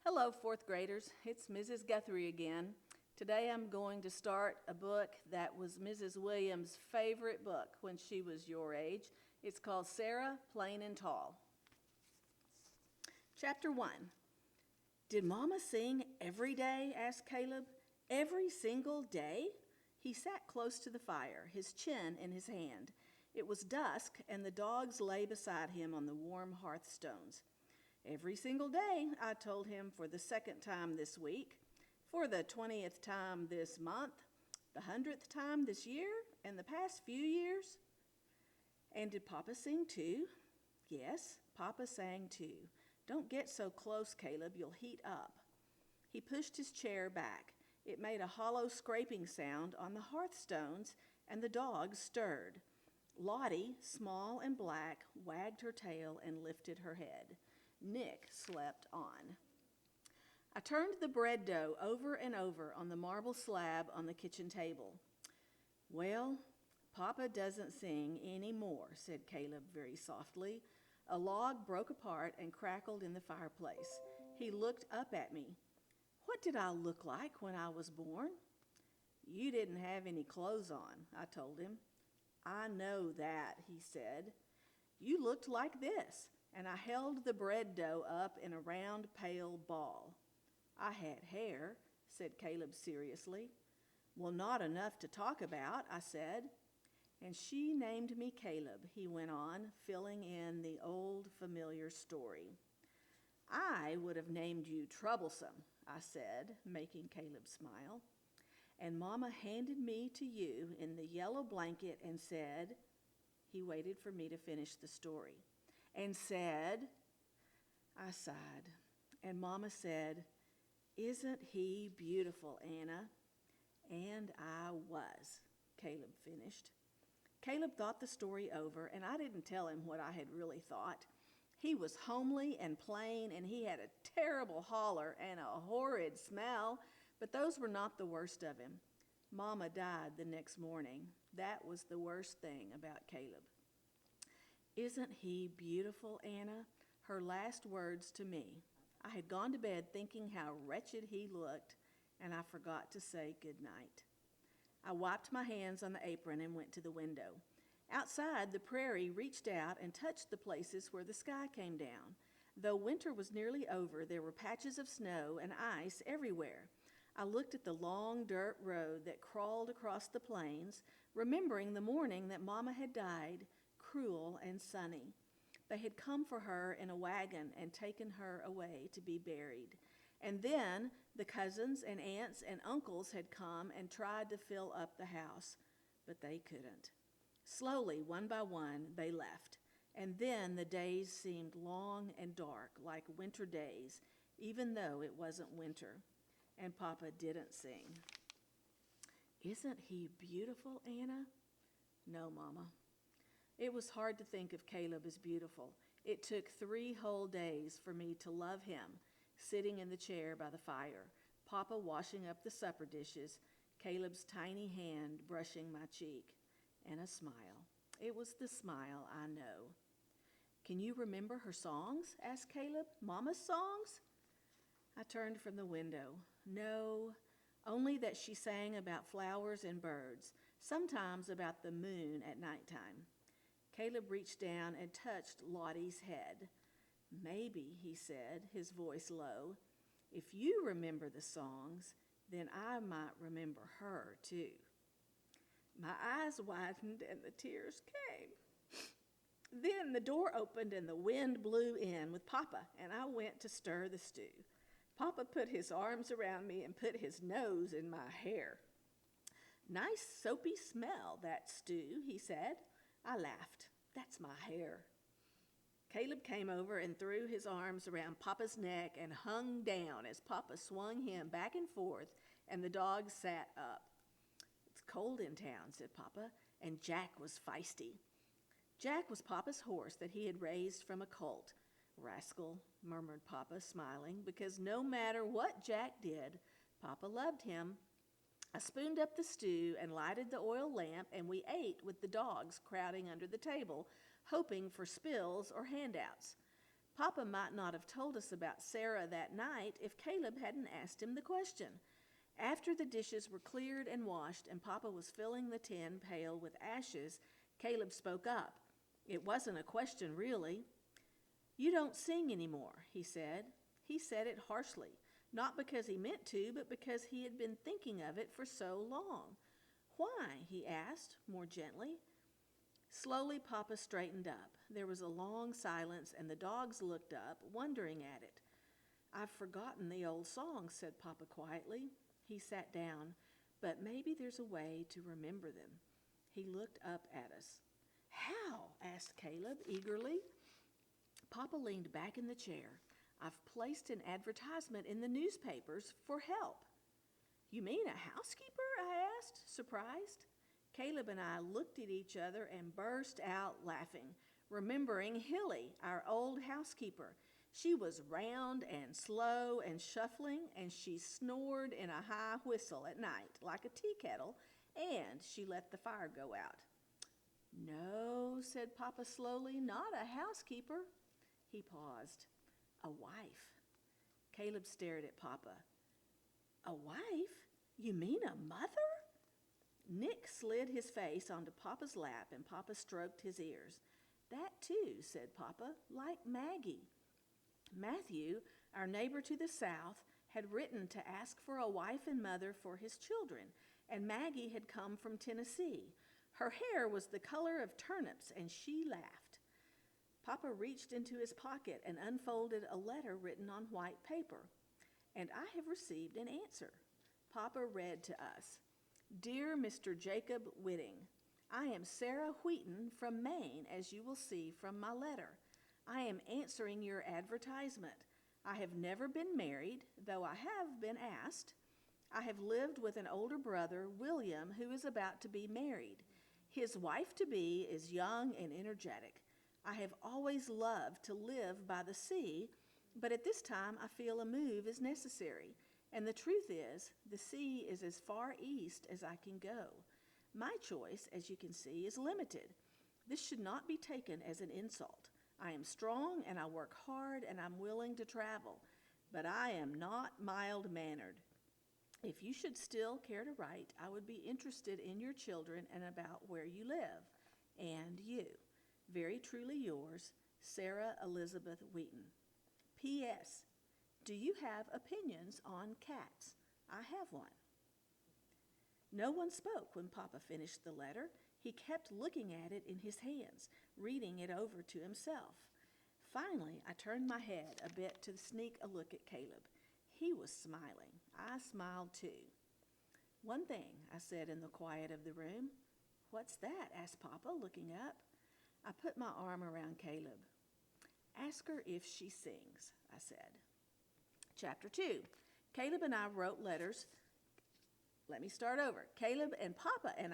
Hello, fourth graders. It's Mrs. Guthrie again. Today I'm going to start a book that was Mrs. Williams' favorite book when she was your age. It's called Sarah, Plain and Tall. Chapter 1. Did Mama sing every day? Asked Caleb. Every single day? He sat close to the fire, his chin in his hand. It was dusk, and the dogs lay beside him on the warm hearthstones. Every single day, I told him for the second time this week, for the 20th time this month, the 100th time this year, and the past few years. And did Papa sing too? Yes, Papa sang too. Don't get so close, Caleb, you'll heat up. He pushed his chair back. It made a hollow scraping sound on the hearthstones, and the dogs stirred. Lottie, small and black, wagged her tail and lifted her head. Nick slept on. I turned the bread dough over and over on the marble slab on the kitchen table. Well, Papa doesn't sing anymore, said Caleb very softly. A log broke apart and crackled in the fireplace. He looked up at me. What did I look like when I was born? You didn't have any clothes on, I told him. I know that, he said. You looked like this. And I held the bread dough up in a round, pale ball. I had hair, said Caleb seriously. Well, not enough to talk about, I said. And she named me Caleb, he went on, filling in the old familiar story. I would have named you Troublesome, I said, making Caleb smile. And Mama handed me to you in the yellow blanket and said, he waited for me to finish the story. And said, I sighed, and Mama said, isn't he beautiful, Anna? And I was, Caleb finished. Caleb thought the story over, and I didn't tell him what I had really thought. He was homely and plain, and he had a terrible holler and a horrid smell, but those were not the worst of him. Mama died the next morning. That was the worst thing about Caleb. Isn't he beautiful, Anna? Her last words to me. I had gone to bed thinking how wretched he looked, and I forgot to say good night. I wiped my hands on the apron and went to the window. Outside, the prairie reached out and touched the places where the sky came down. Though winter was nearly over, there were patches of snow and ice everywhere. I looked at the long dirt road that crawled across the plains, remembering the morning that Mama had died, cruel and sunny. They had come for her in a wagon and taken her away to be buried. And then the cousins and aunts and uncles had come and tried to fill up the house, but they couldn't. Slowly, one by one, they left. And then the days seemed long and dark, like winter days, even though it wasn't winter. And Papa didn't sing. Isn't he beautiful, Anna? No, Mama. It was hard to think of Caleb as beautiful. It took 3 whole days for me to love him, sitting in the chair by the fire, Papa washing up the supper dishes, Caleb's tiny hand brushing my cheek, and a smile. It was the smile I know. Can you remember her songs? Asked Caleb. Mama's songs? I turned from the window. No, only that she sang about flowers and birds, sometimes about the moon at nighttime. Caleb reached down and touched Lottie's head. Maybe, he said, his voice low, if you remember the songs, then I might remember her too. My eyes widened and the tears came. Then the door opened and the wind blew in with Papa, and I went to stir the stew. Papa put his arms around me and put his nose in my hair. Nice soapy smell, that stew, he said. I laughed. That's my hair. Caleb came over and threw his arms around Papa's neck and hung down as Papa swung him back and forth, and the dogs sat up. It's cold in town, said Papa, and Jack was feisty. Jack was Papa's horse that he had raised from a colt. Rascal, murmured Papa, smiling, because no matter what Jack did, Papa loved him. I spooned up the stew and lighted the oil lamp, and we ate with the dogs crowding under the table, hoping for spills or handouts. Papa might not have told us about Sarah that night if Caleb hadn't asked him the question. After the dishes were cleared and washed and Papa was filling the tin pail with ashes, Caleb spoke up. It wasn't a question, really. "You don't sing anymore," he said. He said it harshly, not because he meant to, but because he had been thinking of it for so long. "Why?" he asked, more gently. Slowly, Papa straightened up. There was a long silence, and the dogs looked up, wondering at it. "I've forgotten the old songs," said Papa quietly. He sat down. "But maybe there's a way to remember them." He looked up at us. "How?" asked Caleb eagerly. Papa leaned back in the chair. "I've placed an advertisement in the newspapers for help." "You mean a housekeeper?" I asked, surprised. Caleb and I looked at each other and burst out laughing, remembering Hilly, our old housekeeper. She was round and slow and shuffling, and she snored in a high whistle at night like a tea kettle, and she let the fire go out. "No," said Papa slowly, "not a housekeeper." He paused. "A wife." Caleb stared at Papa. "A wife? You mean a mother?" Nick slid his face onto Papa's lap, and Papa stroked his ears. "That too," said Papa, "like Maggie." Matthew, our neighbor to the south, had written to ask for a wife and mother for his children, and Maggie had come from Tennessee. Her hair was the color of turnips, and she laughed. Papa reached into his pocket and unfolded a letter written on white paper. "And I have received an answer." Papa read to us. "Dear Mr. Jacob Whitting, I am Sarah Wheaton from Maine, as you will see from my letter. I am answering your advertisement. I have never been married, though I have been asked. I have lived with an older brother, William, who is about to be married. His wife-to-be is young and energetic. I have always loved to live by the sea, but at this time I feel a move is necessary. And the truth is, the sea is as far east as I can go. My choice, as you can see, is limited. This should not be taken as an insult. I am strong and I work hard and I'm willing to travel, but I am not mild-mannered. If you should still care to write, I would be interested in your children and about where you live, and you. Very truly yours, Sarah Elizabeth Wheaton. P.S. Do you have opinions on cats? I have one." No one spoke when Papa finished the letter. He kept looking at it in his hands, reading it over to himself. Finally, I turned my head a bit to sneak a look at Caleb. He was smiling. I smiled too. "One thing," I said in the quiet of the room. "What's that?" asked Papa, looking up. I put my arm around Caleb. "Ask her if she sings," I said. Chapter 2. Caleb and I wrote letters. Let me start over. Caleb and Papa and